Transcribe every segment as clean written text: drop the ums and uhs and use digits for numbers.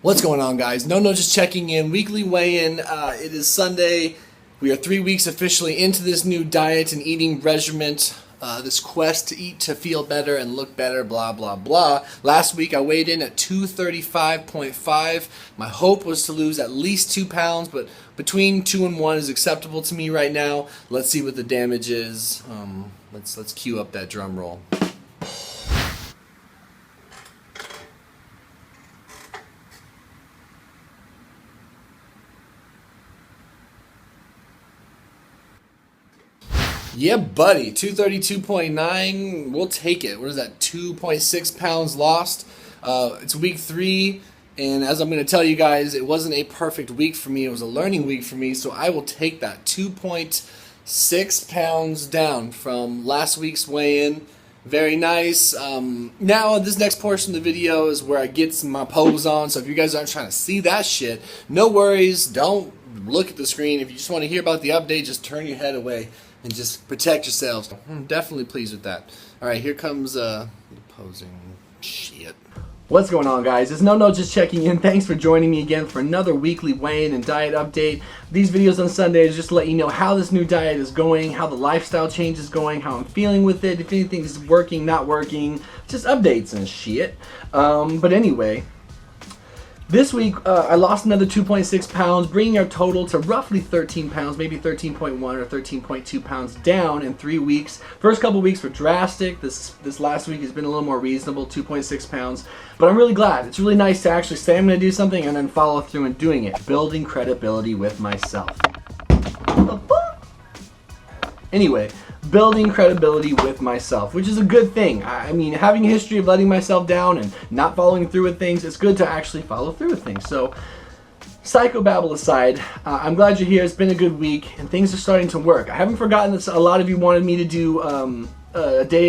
What's going on, guys? No, just checking in. Weekly weigh-in. It is Sunday. We are 3 weeks officially into this new diet and eating regimen. This quest to eat to feel better and look better, blah, blah, blah. Last week I weighed in at 235.5. My hope was to lose at least 2 pounds, but between 2 and 1 is acceptable to me right now. Let's see what the damage is. Let's cue up that drum roll. Yeah, buddy, 232.9, we'll take it. What is that, 2.6 pounds lost? It's week 3, and as I'm going to tell you guys, it wasn't a perfect week for me. It was a learning week for me, so I will take that 2.6 pounds down from last week's weigh-in. Very nice. Now, this next portion of the video is where I get some my pose on, so if you guys aren't trying to see that shit, no worries, don't look at the screen. If you just want to hear about the update, just turn your head away and just protect yourselves. I'm definitely pleased with that. Alright, here comes the posing shit. What's going on, guys? It's No just checking in. Thanks for joining me again for another weekly weigh-in and diet update. These videos on Sundays just to let you know how this new diet is going, how the lifestyle change is going, how I'm feeling with it, if anything is working, not working, just updates and shit. But anyway, this week, I lost another 2.6 pounds, bringing our total to roughly 13 pounds, maybe 13.1 or 13.2 pounds down in 3 weeks. First couple weeks were drastic. This last week has been a little more reasonable, 2.6 pounds. But I'm really glad. It's really nice to actually say I'm going to do something and then follow through and doing it. Building credibility with myself. Anyway, building credibility with myself, which is a good thing. I mean, having a history of letting myself down and not following through with things, it's good to actually follow through with things. So, psychobabble aside, I'm glad you're here. It's been a good week, and things are starting to work. I haven't forgotten that a lot of you wanted me to do a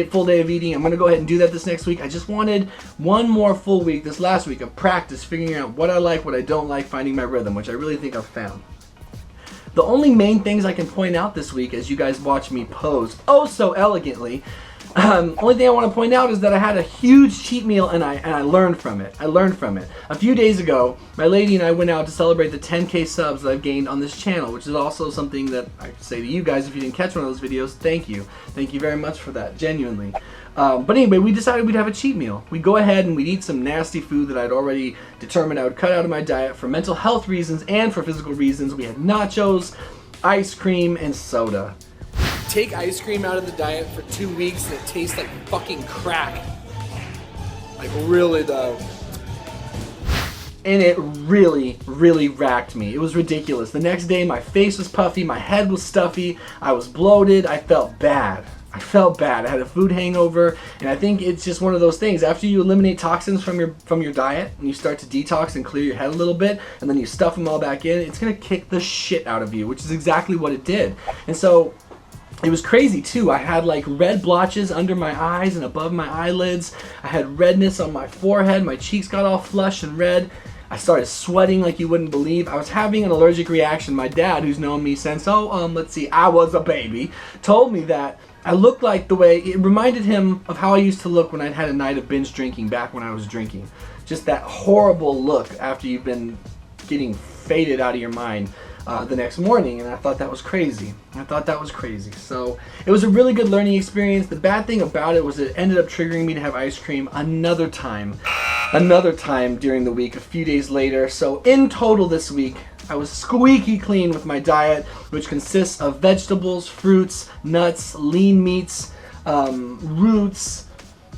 full day of eating. I'm going to go ahead and do that this next week. I just wanted one more full week, this last week, of practice, figuring out what I like, what I don't like, finding my rhythm, which I really think I've found. The only main things I can point out this week as you guys watch me pose oh so elegantly, only thing I want to point out is that I had a huge cheat meal and I learned from it. A few days ago, my lady and I went out to celebrate the 10K subs that I've gained on this channel, which is also something that I say to you guys if you didn't catch one of those videos, thank you. Thank you very much for that, genuinely. But anyway, we decided we'd have a cheat meal. We'd go ahead and we'd eat some nasty food that I'd already determined I would cut out of my diet for mental health reasons and for physical reasons. We had nachos, ice cream, and soda. Take ice cream out of the diet for 2 weeks and it tastes like fucking crack. Like, really though. And it really, really racked me. It was ridiculous. The next day my face was puffy, my head was stuffy, I was bloated, I felt bad. I had a food hangover, and I think it's just one of those things. After you eliminate toxins from your diet and you start to detox and clear your head a little bit, and then you stuff them all back in, it's gonna kick the shit out of you, which is exactly what it did. And so it was crazy too. I had like red blotches under my eyes and above my eyelids. I had redness on my forehead. My cheeks got all flushed and red. I started sweating like you wouldn't believe. I was having an allergic reaction. My dad, who's known me since, I was a baby, told me that I looked like the way, it reminded him of how I used to look when I'd had a night of binge drinking back when I was drinking. Just that horrible look after you've been getting faded out of your mind the next morning, and I thought that was crazy. So it was a really good learning experience. The bad thing about it was it ended up triggering me to have ice cream another time during the week, a few days later. So in total this week, I was squeaky clean with my diet, which consists of vegetables, fruits, nuts, lean meats, roots,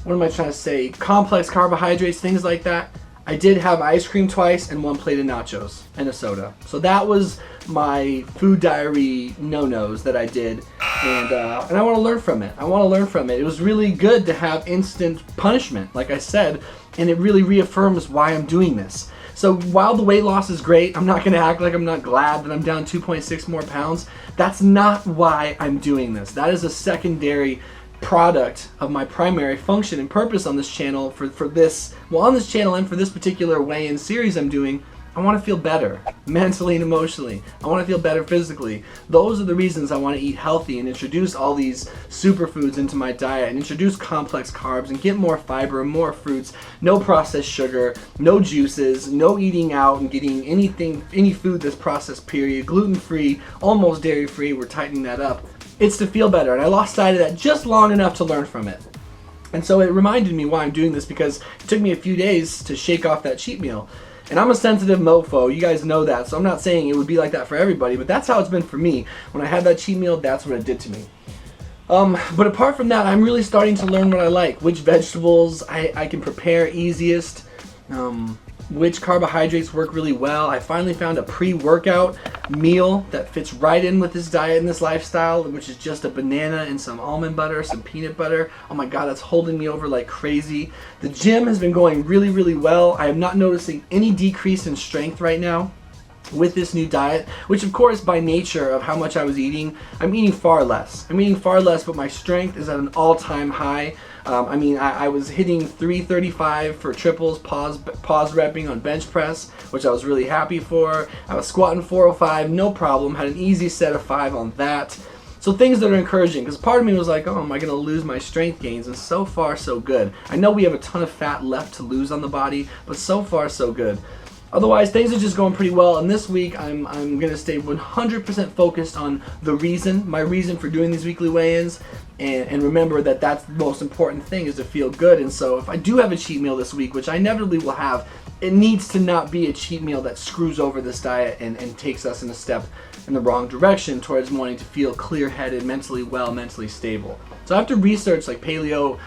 what am I trying to say, complex carbohydrates, things like that. I did have ice cream twice and 1 plate of nachos and a soda. So that was my food diary no-nos that I did, and I want to learn from it. It was really good to have instant punishment, like I said, and it really reaffirms why I'm doing this. So while the weight loss is great, I'm not going to act like I'm not glad that I'm down 2.6 more pounds. That's not why I'm doing this. That is a secondary product of my primary function and purpose on this channel for this, well, on this channel and for this particular weigh-in series I'm doing, I want to feel better mentally and emotionally. I want to feel better physically. Those are the reasons I want to eat healthy and introduce all these superfoods into my diet and introduce complex carbs and get more fiber and more fruits, no processed sugar, no juices, no eating out and getting any food that's processed, period, gluten-free, almost dairy-free. We're tightening that up. It's to feel better, and I lost sight of that just long enough to learn from it. And so it reminded me why I'm doing this, because it took me a few days to shake off that cheat meal. And I'm a sensitive mofo, you guys know that, so I'm not saying it would be like that for everybody, but that's how it's been for me. When I had that cheat meal, that's what it did to me. But apart from that, I'm really starting to learn what I like, which vegetables I can prepare easiest, which carbohydrates work really well. I finally found a pre-workout meal that fits right in with this diet and this lifestyle, which is just a banana and some almond butter, some peanut butter. Oh my God, that's holding me over like crazy. The gym has been going really, really well. I am not noticing any decrease in strength right now with this new diet, which of course by nature of how much I was eating, I'm eating far less. But my strength is at an all-time high. I was hitting 335 for triples, pause repping on bench press, which I was really happy for. I was squatting 405, no problem, had an easy set of 5 on that. So things that are encouraging, because part of me was like, oh, am I going to lose my strength gains? And so far, so good. I know we have a ton of fat left to lose on the body, but so far, so good. Otherwise, things are just going pretty well, and this week I'm going to stay 100% focused on my reason for doing these weekly weigh-ins, and remember that that's the most important thing, is to feel good. And so if I do have a cheat meal this week, which I inevitably will have, it needs to not be a cheat meal that screws over this diet and takes us in a step in the wrong direction towards wanting to feel clear-headed, mentally well, mentally stable. So I have to research like paleo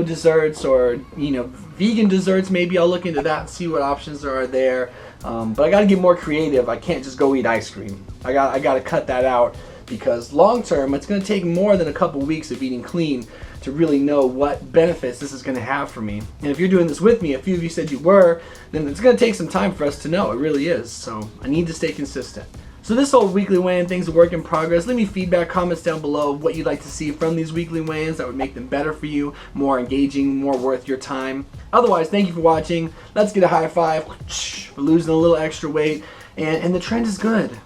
desserts, or vegan desserts. Maybe I'll look into that and see what options there are there. But I got to get more creative. I can't just go eat ice cream. I got to cut that out, because long term it's going to take more than a couple weeks of eating clean to really know what benefits this is going to have for me. And if you're doing this with me, a few of you said you were, then it's going to take some time for us to know. It really is. So I need to stay consistent. So this whole weekly weigh-in thing's a work in progress. Leave me feedback, comments down below of what you'd like to see from these weekly weigh-ins that would make them better for you, more engaging, more worth your time. Otherwise, thank you for watching. Let's get a high five for losing a little extra weight. And the trend is good.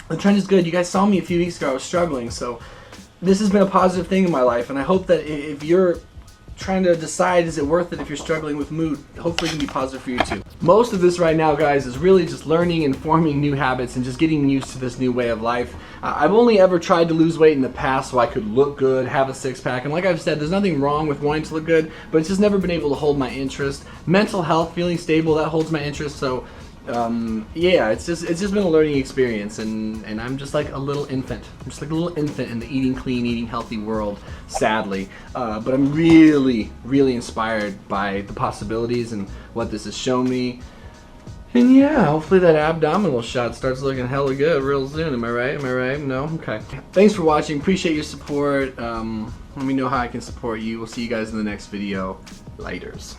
The trend is good. You guys saw me a few weeks ago. I was struggling. So this has been a positive thing in my life. And I hope that if you're trying to decide, is it worth it if you're struggling with mood, hopefully it can be positive for you too. Most of this right now, guys, is really just learning and forming new habits and just getting used to this new way of life. I've only ever tried to lose weight in the past so I could look good, have a six-pack, and like I've said, there's nothing wrong with wanting to look good, but it's just never been able to hold my interest. Mental health, feeling stable, that holds my interest. So yeah, it's just been a learning experience, and I'm just like a little infant. I'm just like a little infant in the eating clean, eating healthy world, sadly. But I'm really, really inspired by the possibilities and what this has shown me. And yeah, hopefully that abdominal shot starts looking hella good real soon. Am I right? Am I right? No? Okay. Thanks for watching. Appreciate your support. Let me know how I can support you. We'll see you guys in the next video. Laters.